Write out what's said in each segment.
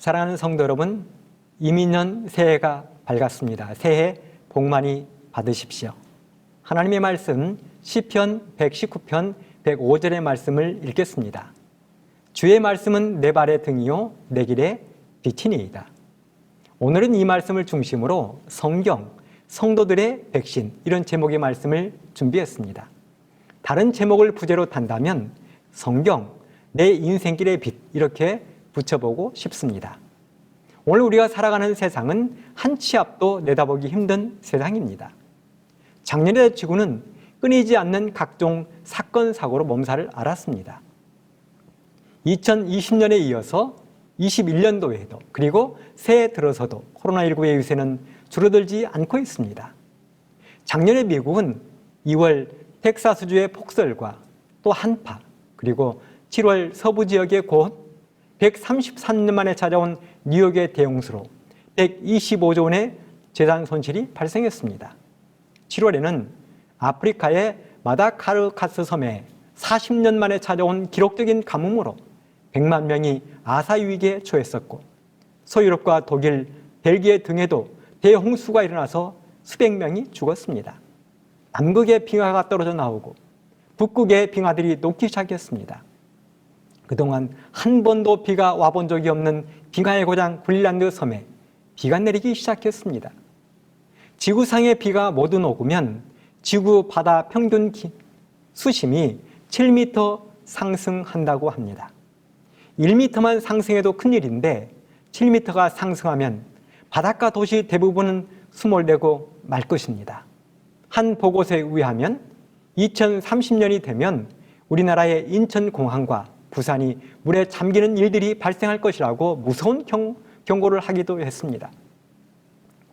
사랑하는 성도 여러분, 이민년 새해가 밝았습니다. 새해 복 많이 받으십시오. 하나님의 말씀 시편 119편 105절의 말씀을 읽겠습니다. 주의 말씀은 내 발의 등이요 내 길의 빛이니이다. 오늘은 이 말씀을 중심으로 성경, 성도들의 백신 이런 제목의 말씀을 준비했습니다. 다른 제목을 부제로 단다면 성경, 내 인생길의 빛 이렇게 붙여보고 싶습니다. 오늘 우리가 살아가는 세상은 한 치 앞도 내다보기 힘든 세상입니다. 작년에 지구는 끊이지 않는 각종 사건, 사고로 몸살을 앓았습니다. 2020년에 이어서 21년도에도 그리고 새해 들어서도 코로나19의 유세는 줄어들지 않고 있습니다. 작년에 미국은 2월 텍사스주의 폭설과 또 한파 그리고 7월 서부 지역의 곧 133년 만에 찾아온 뉴욕의 대홍수로 125조 원의 재산 손실이 발생했습니다. 7월에는 아프리카의 마다가스카르 섬에 40년 만에 찾아온 기록적인 가뭄으로 100만 명이 아사 위기에 처했었고 서유럽과 독일, 벨기에 등에도 대홍수가 일어나서 수백 명이 죽었습니다. 남극의 빙하가 떨어져 나오고 북극의 빙하들이 녹기 시작했습니다. 그동안 한 번도 비가 와본 적이 없는 빙하의 고장 그린란드 섬에 비가 내리기 시작했습니다. 지구상의 비가 모두 녹으면 지구 바다 평균 수심이 7m 상승한다고 합니다. 1m만 상승해도 큰일인데 7m가 상승하면 바닷가 도시 대부분은 수몰되고 말 것입니다. 한 보고서에 의하면 2030년이 되면 우리나라의 인천공항과 부산이 물에 잠기는 일들이 발생할 것이라고 무서운 경고를 하기도 했습니다.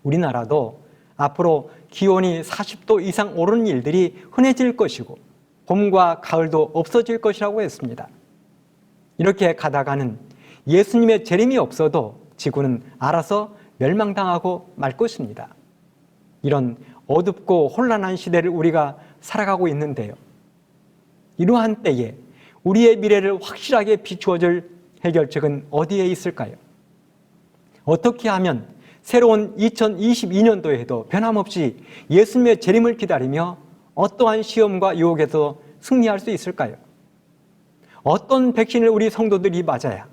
우리나라도 앞으로 기온이 40도 이상 오르는 일들이 흔해질 것이고 봄과 가을도 없어질 것이라고 했습니다. 이렇게 가다가는 예수님의 재림이 없어도 지구는 알아서 멸망당하고 말 것입니다. 이런 어둡고 혼란한 시대를 우리가 살아가고 있는데요. 이러한 때에 우리의 미래를 확실하게 비추어줄 해결책은 어디에 있을까요? 어떻게 하면 새로운 2022년도에도 변함없이 예수님의 재림을 기다리며 어떠한 시험과 유혹에서 승리할 수 있을까요? 어떤 백신을 우리 성도들이 맞아야,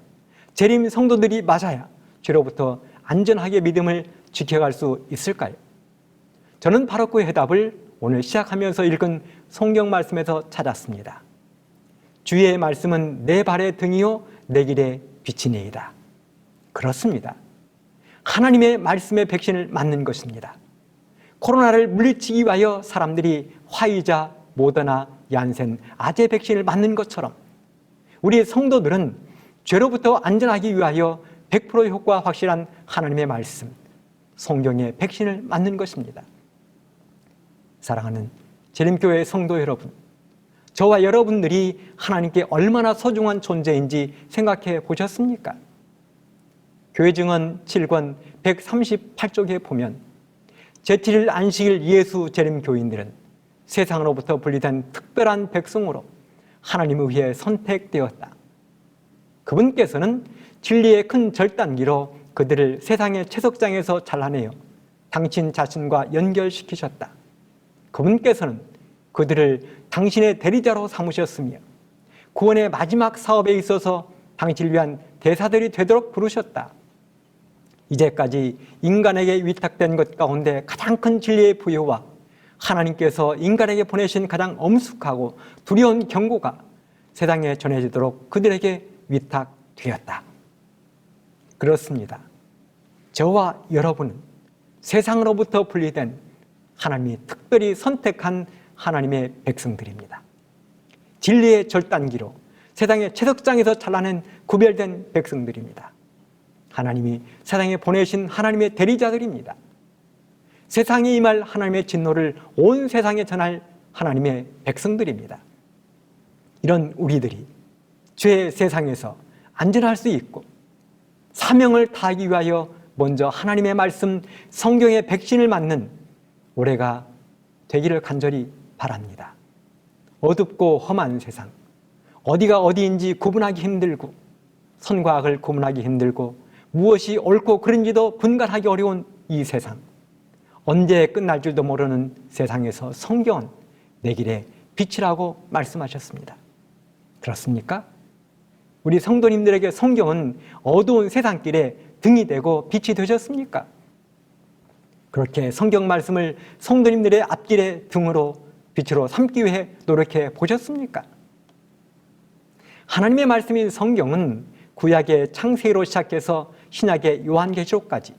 재림 성도들이 맞아야 죄로부터 안전하게 믿음을 지켜갈 수 있을까요? 저는 바로 그 해답을 오늘 시작하면서 읽은 성경 말씀에서 찾았습니다. 주의 말씀은 내 발의 등이요 내 길의 빛이니이다. 그렇습니다. 하나님의 말씀의 백신을 맞는 것입니다. 코로나를 물리치기 위하여 사람들이 화이자, 모더나, 얀센, 아제 백신을 맞는 것처럼 우리 성도들은 죄로부터 안전하기 위하여 100% 효과 확실한 하나님의 말씀, 성경의 백신을 맞는 것입니다. 사랑하는 재림교회 성도 여러분, 저와 여러분들이 하나님께 얼마나 소중한 존재인지 생각해 보셨습니까? 교회증언 7권 138쪽에 보면 제7일 안식일 예수 재림 교인들은 세상으로부터 분리된 특별한 백성으로 하나님을 위해 선택되었다. 그분께서는 진리의 큰 절단기로 그들을 세상의 채석장에서 잘라내어 당신 자신과 연결시키셨다. 그분께서는 그들을 당신의 대리자로 삼으셨으며 구원의 마지막 사업에 있어서 당신을 위한 대사들이 되도록 부르셨다. 이제까지 인간에게 위탁된 것 가운데 가장 큰 진리의 부여와 하나님께서 인간에게 보내신 가장 엄숙하고 두려운 경고가 세상에 전해지도록 그들에게 위탁되었다. 그렇습니다. 저와 여러분은 세상으로부터 분리된 하나님이 특별히 선택한 하나님의 백성들입니다. 진리의 절단기로 세상의 채석장에서 잘라낸 구별된 백성들입니다. 하나님이 세상에 보내신 하나님의 대리자들입니다. 세상에 임할 하나님의 진노를 온 세상에 전할 하나님의 백성들입니다. 이런 우리들이 죄의 세상에서 안전할 수 있고 사명을 다하기 위하여 먼저 하나님의 말씀, 성경의 백신을 맞는 올해가 되기를 간절히 바랍니다. 어둡고 험한 세상, 어디가 어디인지 구분하기 힘들고 선과 악을 구분하기 힘들고 무엇이 옳고 그른지도 분간하기 어려운 이 세상, 언제 끝날 줄도 모르는 세상에서 성경은 내 길에 빛이라고 말씀하셨습니다. 그렇습니까? 우리 성도님들에게 성경은 어두운 세상길에 등이 되고 빛이 되셨습니까? 그렇게 성경 말씀을 성도님들의 앞길에 등으로 빛으로 삼기 위해 노력해 보셨습니까? 하나님의 말씀인 성경은 구약의 창세기로 시작해서 신약의 요한계시록까지,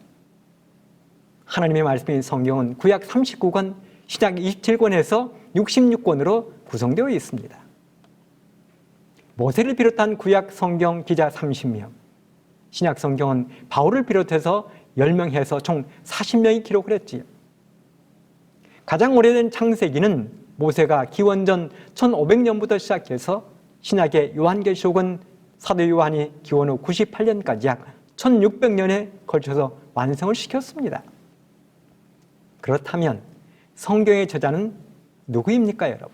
하나님의 말씀인 성경은 구약 39권, 신약 27권에서 66권으로 구성되어 있습니다. 모세를 비롯한 구약 성경 기자 30명, 신약 성경은 바울을 비롯해서 10명 해서 총 40명이 기록을 했지요. 가장 오래된 창세기는 모세가 기원전 1500년부터 시작해서 신약의 요한계시록은 사도 요한이 기원 후 98년까지 약 1600년에 걸쳐서 완성을 시켰습니다. 그렇다면 성경의 저자는 누구입니까, 여러분?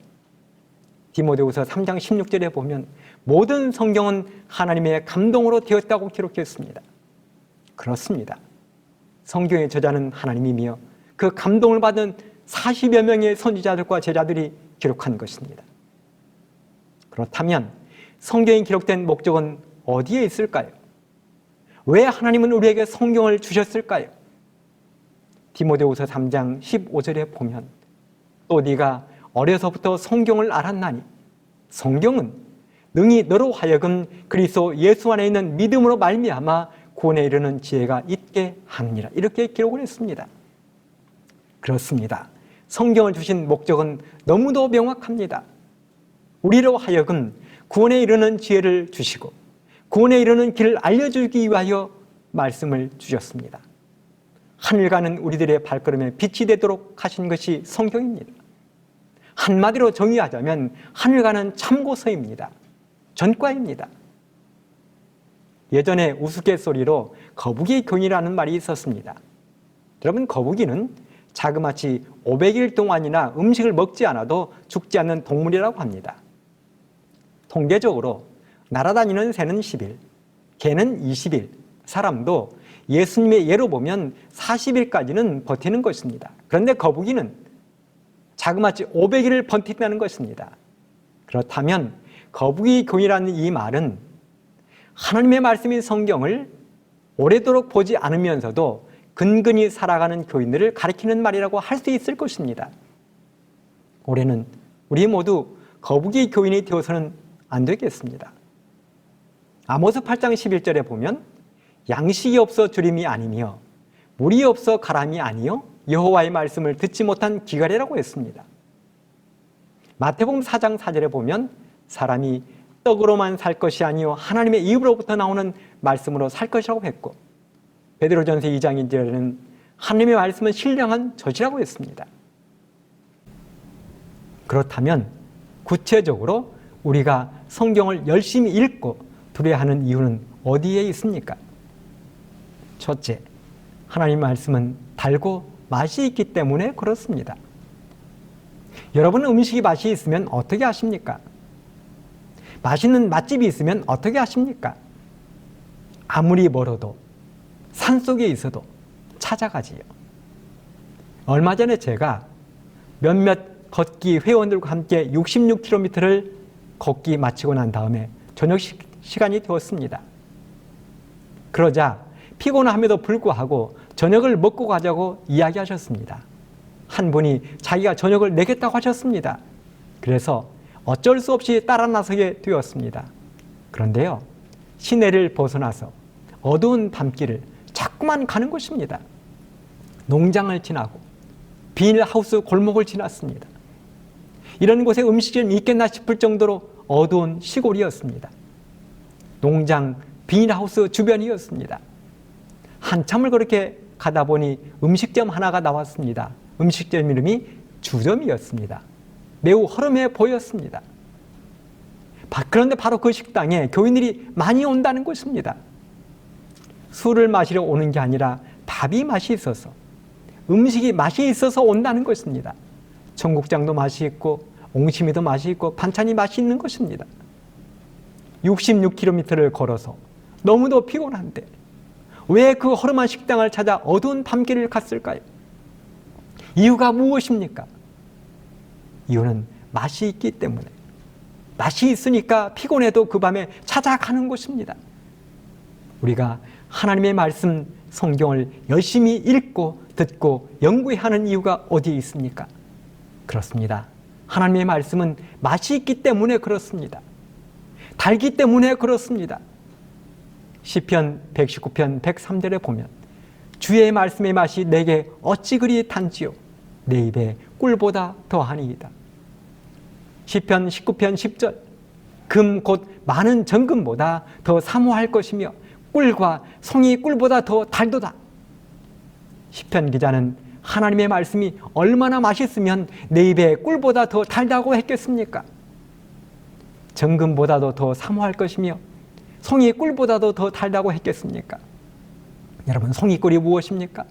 디모데후서 3장 16절에 보면 모든 성경은 하나님의 감동으로 되었다고 기록했습니다. 그렇습니다. 성경의 저자는 하나님이며 그 감동을 받은 40여 명의 선지자들과 제자들이 기록한 것입니다. 그렇다면 성경이 기록된 목적은 어디에 있을까요? 왜 하나님은 우리에게 성경을 주셨을까요? 디모데후서 3장 15절에 보면 또 네가 어려서부터 성경을 알았나니 성경은 능히 너로 하여금 그리스도 예수 안에 있는 믿음으로 말미암아 구원에 이르는 지혜가 있게 하느니라, 이렇게 기록을 했습니다. 그렇습니다. 성경을 주신 목적은 너무도 명확합니다. 우리로 하여금 구원에 이르는 지혜를 주시고 구원에 이르는 길을 알려주기 위하여 말씀을 주셨습니다. 하늘 가는 우리들의 발걸음에 빛이 되도록 하신 것이 성경입니다. 한마디로 정의하자면 하늘 가는 참고서입니다. 전과입니다. 예전에 우스갯소리로 거북이 교훈이라는 말이 있었습니다. 여러분, 거북이는 자그마치 500일 동안이나 음식을 먹지 않아도 죽지 않는 동물이라고 합니다. 통계적으로 날아다니는 새는 10일, 개는 20일, 사람도 예수님의 예로 보면 40일까지는 버티는 것입니다. 그런데 거북이는 자그마치 500일을 버틴다는 것입니다. 그렇다면 거북이 교훈이라는 이 말은 하나님의 말씀인 성경을 오래도록 보지 않으면서도 근근히 살아가는 교인들을 가리키는 말이라고 할 수 있을 것입니다. 올해는 우리 모두 거북이 교인이 되어서는 안 되겠습니다. 아모스 8장 11절에 보면 양식이 없어 주림이 아니며 물이 없어 가람이 아니요 여호와의 말씀을 듣지 못한 기갈이라고 했습니다. 마태복음 4장 4절에 보면 사람이 떡으로만 살 것이 아니요 하나님의 입으로부터 나오는 말씀으로 살 것이라고 했고, 베드로전서 2장 2절에는 하나님의 말씀은 신령한 젖이라고 했습니다. 그렇다면 구체적으로 우리가 성경을 열심히 읽고 들어야 하는 이유는 어디에 있습니까? 첫째, 하나님 말씀은 달고 맛이 있기 때문에 그렇습니다. 여러분, 음식이 맛이 있으면 어떻게 하십니까? 맛있는 맛집이 있으면 어떻게 하십니까? 아무리 멀어도 산속에 있어도 찾아가지요. 얼마 전에 제가 몇몇 걷기 회원들과 함께 66km를 걷기 마치고 난 다음에 저녁 시간이 되었습니다. 그러자 피곤함에도 불구하고 저녁을 먹고 가자고 이야기하셨습니다. 한 분이 자기가 저녁을 내겠다고 하셨습니다. 그래서 어쩔 수 없이 따라 나서게 되었습니다. 그런데요, 시내를 벗어나서 어두운 밤길을 자꾸만 가는 것입니다. 농장을 지나고 비닐하우스 골목을 지났습니다. 이런 곳에 음식점이 있겠나 싶을 정도로 어두운 시골이었습니다. 농장, 비닐하우스 주변이었습니다. 한참을 그렇게 가다 보니 음식점 하나가 나왔습니다. 음식점 이름이 주점이었습니다. 매우 허름해 보였습니다. 그런데 바로 그 식당에 교인들이 많이 온다는 것입니다. 술을 마시러 오는 게 아니라 밥이 맛이 있어서, 음식이 맛이 있어서 온다는 것입니다. 청국장도 맛이 있고 옹심이도 맛이 있고 반찬이 맛이 있는 것입니다. 66km를 걸어서 너무도 피곤한데 왜 그 허름한 식당을 찾아 어두운 밤길을 갔을까요? 이유가 무엇입니까? 이유는 맛이 있기 때문에, 맛이 있으니까 피곤해도 그 밤에 찾아가는 곳입니다. 우리가 하나님의 말씀 성경을 열심히 읽고 듣고 연구하는 이유가 어디에 있습니까? 그렇습니다. 하나님의 말씀은 맛이 있기 때문에 그렇습니다. 달기 때문에 그렇습니다. 시편 119편 103절에 보면 주의 말씀의 맛이 내게 어찌 그리 단지요 내 입에 꿀보다 더하니이다. 시편 19편 10절 금 곧 많은 정금보다 더 사모할 것이며 꿀과 송이 꿀보다 더 달도다. 시편 기자는 하나님의 말씀이 얼마나 맛있으면 내 입에 꿀보다 더 달다고 했겠습니까? 정금보다도 더 사모할 것이며 송이 꿀보다도 더 달다고 했겠습니까? 여러분, 송이 꿀이 무엇입니까?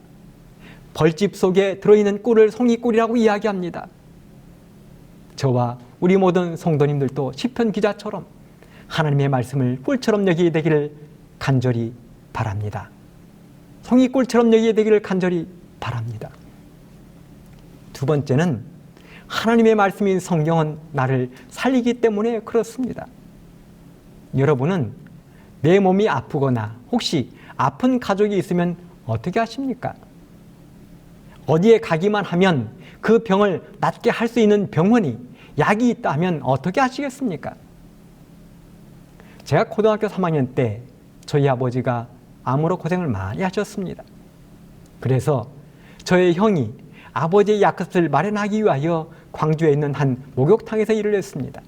벌집 속에 들어있는 꿀을 송이 꿀이라고 이야기합니다. 저와 우리 모든 성도님들도 시편 기자처럼 하나님의 말씀을 꿀처럼 여기게 되기를 간절히 바랍니다. 송이 꿀처럼 여기게 되기를 간절히 바랍니다. 두 번째는 하나님의 말씀인 성경은 나를 살리기 때문에 그렇습니다. 여러분은 내 몸이 아프거나 혹시 아픈 가족이 있으면 어떻게 하십니까? 어디에 가기만 하면 그 병을 낫게 할 수 있는 병원이 약이 있다 하면 어떻게 하시겠습니까? 제가 고등학교 3학년 때 저희 아버지가 암으로 고생을 많이 하셨습니다. 그래서 저의 형이 아버지의 약값을 마련하기 위하여 광주에 있는 한 목욕탕에서 일을 했습니다.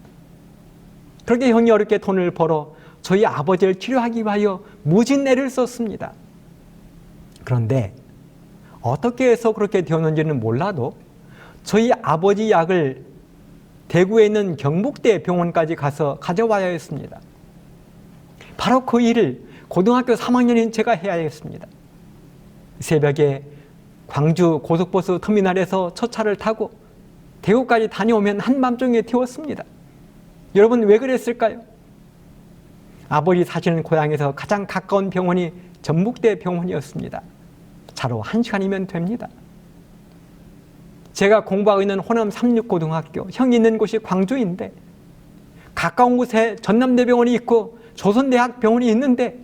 그렇게 형이 어렵게 돈을 벌어 저희 아버지를 치료하기 위하여 무진 애를 썼습니다. 그런데 어떻게 해서 그렇게 되었는지는 몰라도 저희 아버지 약을 대구에 있는 경북대 병원까지 가서 가져와야 했습니다. 바로 그 일을 고등학교 3학년인 제가 해야 했습니다. 새벽에 광주 고속버스 터미널에서 첫 차를 타고 대구까지 다녀오면 한밤중에 태웠습니다. 여러분, 왜 그랬을까요? 아버지 사시는 고향에서 가장 가까운 병원이 전북대 병원이었습니다. 차로 1시간이면 됩니다. 제가 공부하고 있는 호남 삼육고등학교, 형이 있는 곳이 광주인데 가까운 곳에 전남대병원이 있고 조선대학 병원이 있는데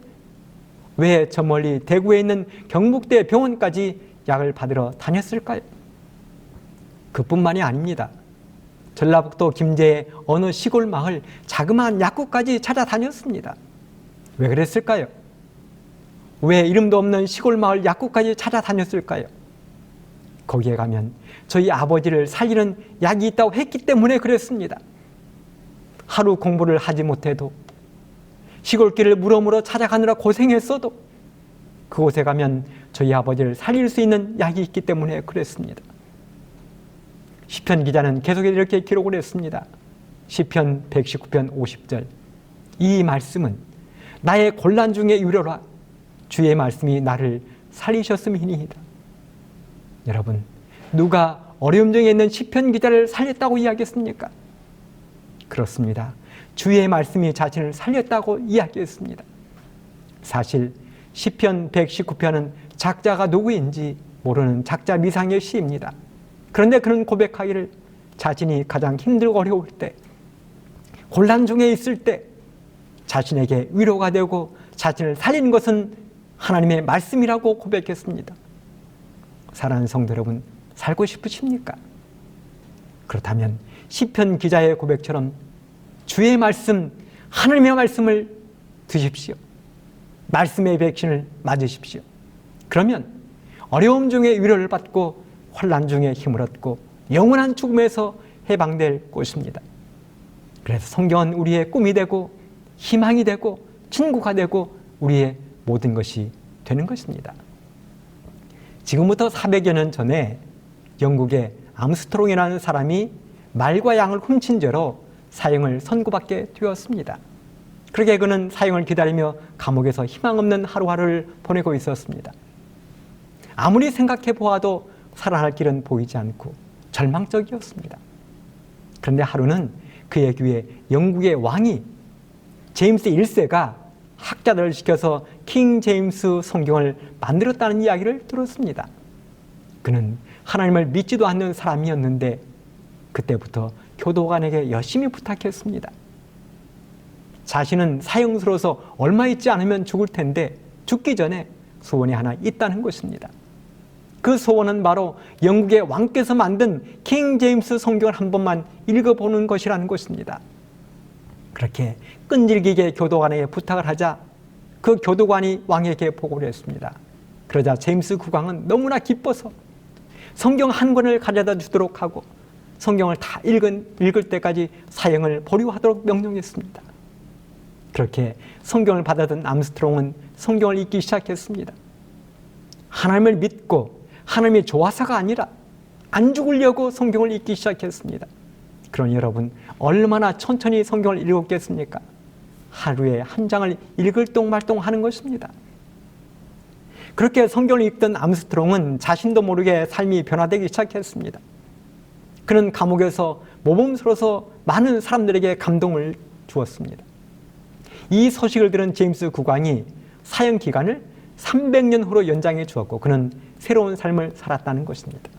왜 저 멀리 대구에 있는 경북대 병원까지 약을 받으러 다녔을까요? 그뿐만이 아닙니다. 전라북도 김제의 어느 시골 마을 자그마한 약국까지 찾아다녔습니다. 왜 그랬을까요? 왜 이름도 없는 시골 마을 약국까지 찾아다녔을까요? 거기에 가면 저희 아버지를 살리는 약이 있다고 했기 때문에 그랬습니다. 하루 공부를 하지 못해도 시골길을 물어물어 찾아가느라 고생했어도 그곳에 가면 저희 아버지를 살릴 수 있는 약이 있기 때문에 그랬습니다. 시편 기자는 계속 이렇게 기록을 했습니다. 시편 119편 50절 이 말씀은 나의 곤란 중에 위로라 주의 말씀이 나를 살리셨음이니이다. 여러분, 누가 어려움 중에 있는 시편 기자를 살렸다고 이야기했습니까? 그렇습니다. 주의 말씀이 자신을 살렸다고 이야기했습니다. 사실 시편 119편은 작자가 누구인지 모르는 작자 미상의 시입니다. 그런데 그는 고백하기를 자신이 가장 힘들고 어려울 때, 곤란 중에 있을 때 자신에게 위로가 되고 자신을 살리는 것은 하나님의 말씀이라고 고백했습니다. 사랑하는 성도 여러분, 살고 싶으십니까? 그렇다면 시편 기자의 고백처럼 주의 말씀, 하나님의 말씀을 드십시오. 말씀의 백신을 맞으십시오. 그러면 어려움 중에 위로를 받고 환난 중에 힘을 얻고 영원한 죽음에서 해방될 것입니다. 그래서 성경은 우리의 꿈이 되고 희망이 되고 친구가 되고 우리의 모든 것이 되는 것입니다. 지금부터 400여 년 전에 영국의 암스트롱이라는 사람이 말과 양을 훔친 죄로 사형을 선고받게 되었습니다. 그렇게 그는 사형을 기다리며 감옥에서 희망 없는 하루하루를 보내고 있었습니다. 아무리 생각해 보아도 살아날 길은 보이지 않고 절망적이었습니다. 그런데 하루는 그의 귀에 영국의 왕이 제임스 1세가 학자들을 시켜서 킹 제임스 성경을 만들었다는 이야기를 들었습니다. 그는 하나님을 믿지도 않는 사람이었는데 그때부터 교도관에게 열심히 부탁했습니다. 자신은 사형스러워서 얼마 있지 않으면 죽을 텐데 죽기 전에 소원이 하나 있다는 것입니다. 그 소원은 바로 영국의 왕께서 만든 킹 제임스 성경을 한 번만 읽어보는 것이라는 것입니다. 그렇게 끈질기게 교도관에게 부탁을 하자 그 교도관이 왕에게 보고를 했습니다. 그러자 제임스 국왕은 너무나 기뻐서 성경 한 권을 가져다 주도록 하고 성경을 다 읽을 때까지 사형을 보류하도록 명령했습니다. 그렇게 성경을 받아든 암스트롱은 성경을 읽기 시작했습니다. 하나님을 믿고 하나님이 좋아서가 아니라 안 죽으려고 성경을 읽기 시작했습니다. 그러니 여러분 얼마나 천천히 성경을 읽었겠습니까? 하루에 한 장을 읽을 똥말똥 하는 것입니다. 그렇게 성경을 읽던 암스트롱은 자신도 모르게 삶이 변화되기 시작했습니다. 그는 감옥에서 모범스러워서 많은 사람들에게 감동을 주었습니다. 이 소식을 들은 제임스 국왕이 사형 기간을 300년 후로 연장해 주었고 그는 새로운 삶을 살았다는 것입니다.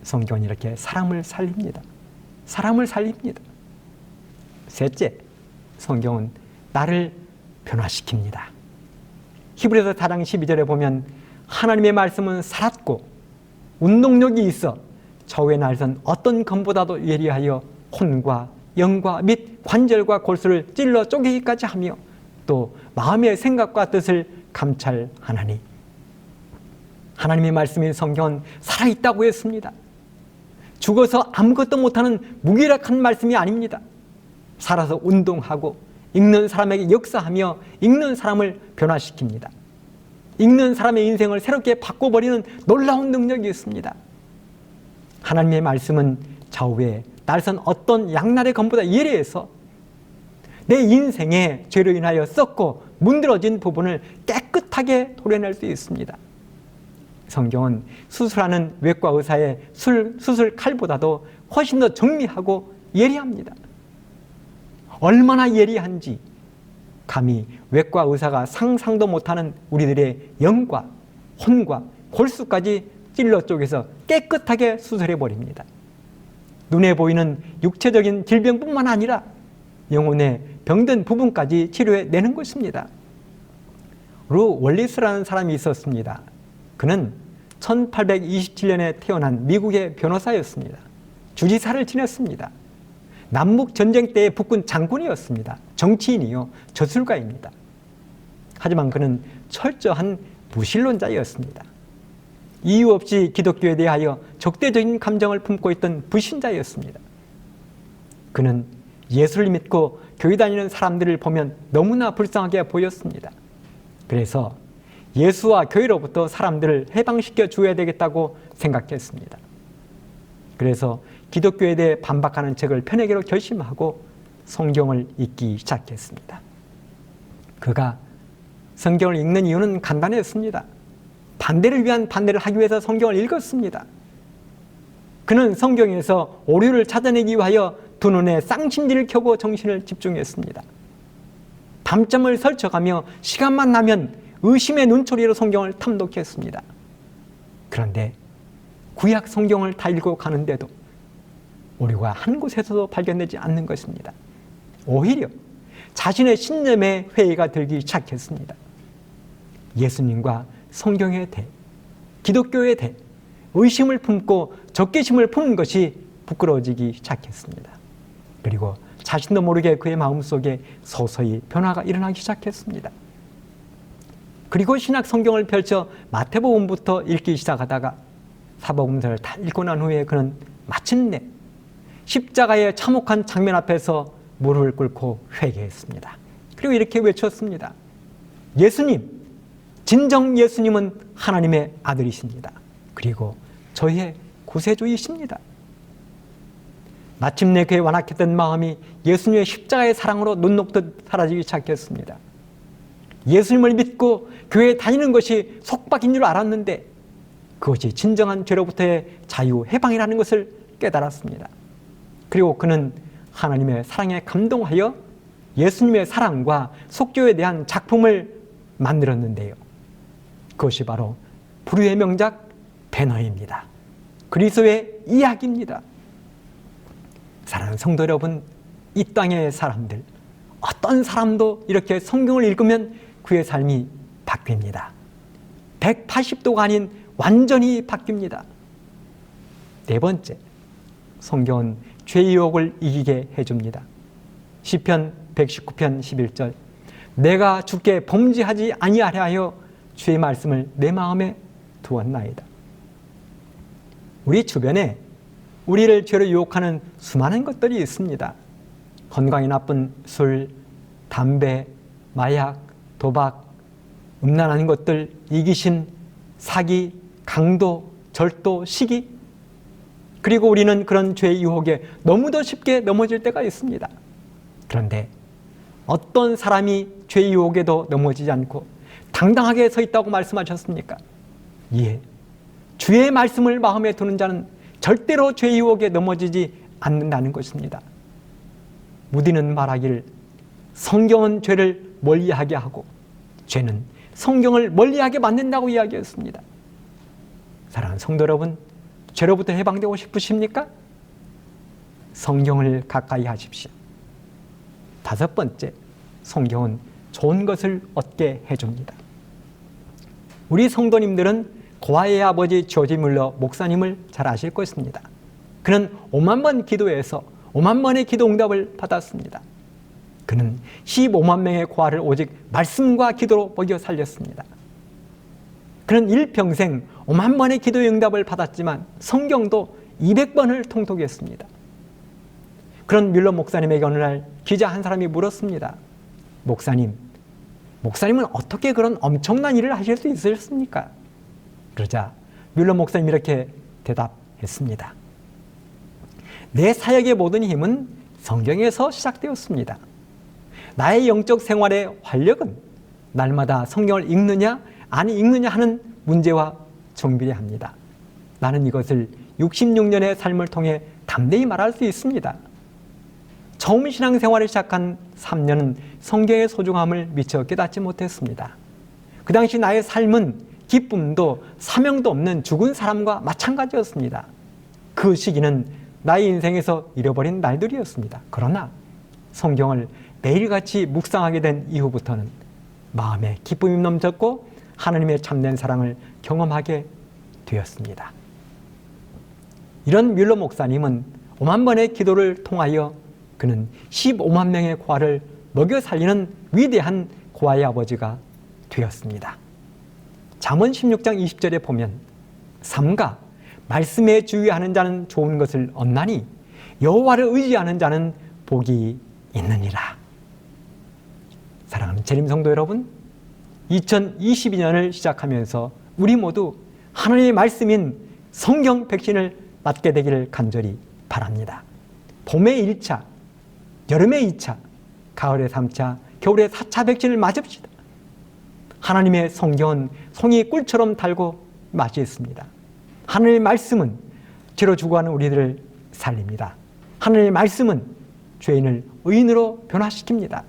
성경은 이렇게 사람을 살립니다. 사람을 살립니다. 셋째, 성경은 나를 변화시킵니다. 히브리서 4장 12절에 보면 하나님의 말씀은 살았고 운동력이 있어 저의 날선 어떤 검보다도 예리하여 혼과 영과 및 관절과 골수를 찔러 쪼개기까지 하며 또 마음의 생각과 뜻을 감찰하나니. 하나님의 말씀인 성경은 살아있다고 했습니다. 죽어서 아무것도 못하는 무기력한 말씀이 아닙니다. 살아서 운동하고 읽는 사람에게 역사하며 읽는 사람을 변화시킵니다. 읽는 사람의 인생을 새롭게 바꿔버리는 놀라운 능력이 있습니다. 하나님의 말씀은 좌우에 날선 어떤 양날의 검보다 예리해서 내 인생의 죄로 인하여 썩고 문드러진 부분을 깨끗하게 도려낼 수 있습니다. 성경은 수술하는 외과 의사의 수술 칼보다도 훨씬 더 정밀하고 예리합니다. 얼마나 예리한지 감히 외과 의사가 상상도 못하는 우리들의 영과 혼과 골수까지 찔러 쪼개서 깨끗하게 수술해버립니다. 눈에 보이는 육체적인 질병뿐만 아니라 영혼의 병든 부분까지 치료해내는 것입니다. 루 월리스라는 사람이 있었습니다. 그는 1827년에 태어난 미국의 변호사였습니다. 주지사를 지냈습니다. 남북전쟁 때의 북군 장군이었습니다. 정치인이요, 저술가입니다. 하지만 그는 철저한 무신론자였습니다. 이유 없이 기독교에 대하여 적대적인 감정을 품고 있던 불신자였습니다. 그는 예수를 믿고 교회 다니는 사람들을 보면 너무나 불쌍하게 보였습니다. 그래서 예수와 교회로부터 사람들을 해방시켜 주어야 되겠다고 생각했습니다. 그래서 기독교에 대해 반박하는 책을 펴내기로 결심하고 성경을 읽기 시작했습니다. 그가 성경을 읽는 이유는 간단했습니다. 반대를 위한 반대를 하기 위해서 성경을 읽었습니다. 그는 성경에서 오류를 찾아내기 위하여 두 눈에 쌍심지를 켜고 정신을 집중했습니다. 밤잠을 설쳐가며 시간만 나면 의심의 눈초리로 성경을 탐독했습니다. 그런데 구약 성경을 다 읽고 가는데도 오류가 한 곳에서도 발견되지 않는 것입니다. 오히려 자신의 신념에 회의가 들기 시작했습니다. 예수님과 성경에 대해, 기독교에 대해 의심을 품고 적개심을 품는 것이 부끄러워지기 시작했습니다. 그리고 자신도 모르게 그의 마음속에 서서히 변화가 일어나기 시작했습니다. 그리고 신약 성경을 펼쳐 마태복음부터 읽기 시작하다가 사복음서를 다 읽고 난 후에 그는 마침내 십자가의 참혹한 장면 앞에서 무릎을 꿇고 회개했습니다. 그리고 이렇게 외쳤습니다. 예수님, 진정 예수님은 하나님의 아들이십니다. 그리고 저의 구세주이십니다. 마침내 그의 완악했던 마음이 예수님의 십자가의 사랑으로 눈 녹듯 사라지기 시작했습니다. 예수님을 믿고 교회에 다니는 것이 속박인 줄 알았는데 그것이 진정한 죄로부터의 자유, 해방이라는 것을 깨달았습니다. 그리고 그는 하나님의 사랑에 감동하여 예수님의 사랑과 속죄에 대한 작품을 만들었는데요. 그것이 바로 불후의 명작 배너입니다. 그리스도의 이야기입니다. 사랑하는 성도 여러분, 이 땅의 사람들, 어떤 사람도 이렇게 성경을 읽으면 그의 삶이 바뀝니다. 180도가 아닌 완전히 바뀝니다. 네 번째, 성경은 죄의 유혹을 이기게 해줍니다. 시편 119편 11절, 내가 주께 범죄하지 아니하려 하여 주의 말씀을 내 마음에 두었나이다. 우리 주변에 우리를 죄로 유혹하는 수많은 것들이 있습니다. 건강에 나쁜 술, 담배, 마약, 도박, 음란한 것들, 이기심, 사기, 강도, 절도, 시기. 그리고 우리는 그런 죄의 유혹에 너무도 쉽게 넘어질 때가 있습니다. 그런데 어떤 사람이 죄의 유혹에도 넘어지지 않고 당당하게 서 있다고 말씀하셨습니까? 예, 주의 말씀을 마음에 두는 자는 절대로 죄의 유혹에 넘어지지 않는다는 것입니다. 무디는 말하기를 성경은 죄를 멀리하게 하고 죄는 성경을 멀리하게 만든다고 이야기했습니다. 사랑하는 성도 여러분, 죄로부터 해방되고 싶으십니까? 성경을 가까이 하십시오. 다섯 번째, 성경은 좋은 것을 얻게 해줍니다. 우리 성도님들은 고아의 아버지 조지 뮬러 목사님을 잘 아실 것입니다. 그는 5만 번 기도해서 5만 번의 기도 응답을 받았습니다. 그는 15만 명의 고아를 오직 말씀과 기도로 먹여 살렸습니다. 그는 일평생 5만 번의 기도 응답을 받았지만 성경도 200번을 통독했습니다. 그런 뮬러 목사님에게 어느 날 기자 한 사람이 물었습니다. 목사님은 어떻게 그런 엄청난 일을 하실 수 있으셨습니까? 그러자 뮬러 목사님이 이렇게 대답했습니다. 내 사역의 모든 힘은 성경에서 시작되었습니다. 나의 영적 생활의 활력은 날마다 성경을 읽느냐 아니 읽느냐 하는 문제와 정비례합니다. 나는 이것을 66년의 삶을 통해 담대히 말할 수 있습니다. 처음 신앙생활을 시작한 3년은 성경의 소중함을 미처 깨닫지 못했습니다. 그 당시 나의 삶은 기쁨도 사명도 없는 죽은 사람과 마찬가지였습니다. 그 시기는 나의 인생에서 잃어버린 날들이었습니다. 그러나 성경을 매일같이 묵상하게 된 이후부터는 마음에 기쁨이 넘쳤고 하나님의 참된 사랑을 경험하게 되었습니다. 이런 뮬러 목사님은 5만 번의 기도를 통하여 그는 15만 명의 고아를 먹여 살리는 위대한 고아의 아버지가 되었습니다. 잠언 16장 20절에 보면 삼가 말씀에 주의하는 자는 좋은 것을 얻나니 여호와를 의지하는 자는 복이 있느니라. 사랑하는 재림 성도 여러분, 2022년을 시작하면서 우리 모두 하나님의 말씀인 성경 백신을 맞게 되기를 간절히 바랍니다. 봄의 1차, 여름의 2차, 가을의 3차, 겨울의 4차 백신을 맞읍시다. 하나님의 성경은 송이 꿀처럼 달고 맛이 있습니다. 하나님의 말씀은 죄로 죽어가는 우리들을 살립니다. 하나님의 말씀은 죄인을 의인으로 변화시킵니다.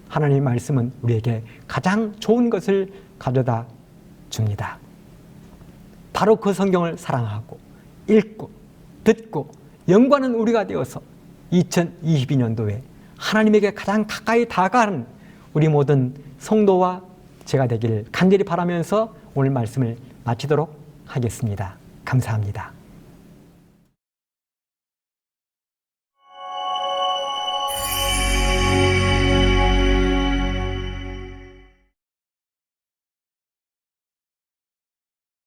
하나님의 말씀은 우리에게 가장 좋은 것을 가져다 줍니다. 바로 그 성경을 사랑하고 읽고 듣고 연구하는 우리가 되어서 2022년도에 하나님에게 가장 가까이 다가가는 우리 모든 성도와 제가 되기를 간절히 바라면서 오늘 말씀을 마치도록 하겠습니다. 감사합니다.